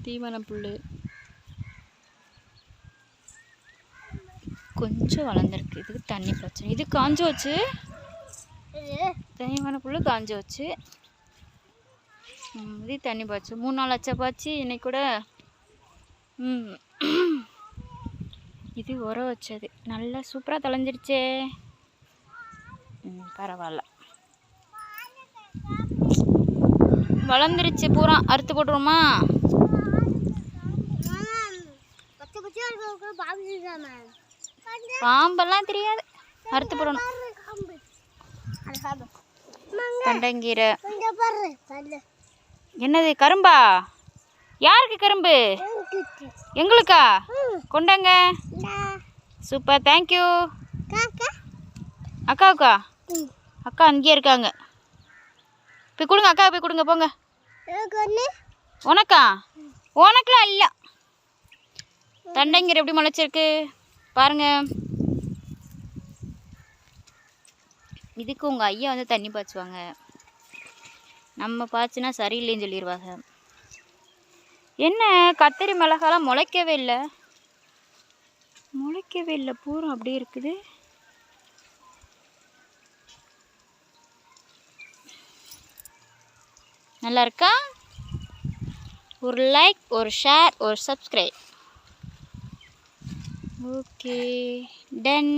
தீவன புல் கொஞ்சம் வளர்ந்துருக்கு. இதுக்கு தண்ணி பிரச்சனை. இது காஞ்சு வச்சு தீவன புல் காஞ்சு வச்சு இது தண்ணி பாய்ச்சி 3 நாள் ஆச்சா பாய்ச்சி இன்னைக்கு கூட. இது உரம் வச்சது நல்லா சூப்பராக தொலைஞ்சிருச்சே. பரவாயில்ல, வளர்ந்துருச்சு. பூரா அறுத்து போட்டுருமா? பாம்பெல்லாம் தெரியாது, அறுத்து போடணும். தண்டங்கீரை. என்னது கரும்பா? யாருக்கு கரும்பு? எங்களுக்கா? கொண்டாங்க. Super, thank you. அக்காவுக்கா? அக்கா அங்கேயே இருக்காங்க. போய் கொடுங்க, அக்கா போய் கொடுங்க, போங்க. உனக்கா? உனக்குலாம் இல்லை. தண்டங்கீரை எப்படி முளைச்சிருக்கு பாருங்க. இதுக்கு உங்கள் ஐயா வந்து தண்ணி பாய்ச்சுவாங்க. நம்ம பாய்ச்சினா சரியில்லைன்னு சொல்லிடுவாங்க. என்ன கத்தரி மிளகாலாம் முளைக்கவே இல்லை, பூரா அப்படியே இருக்குது. நல்லா இருக்கா? ஒரு லைக், ஒரு ஷேர், ஒரு சப்ஸ்கிரைப். Okay, ton.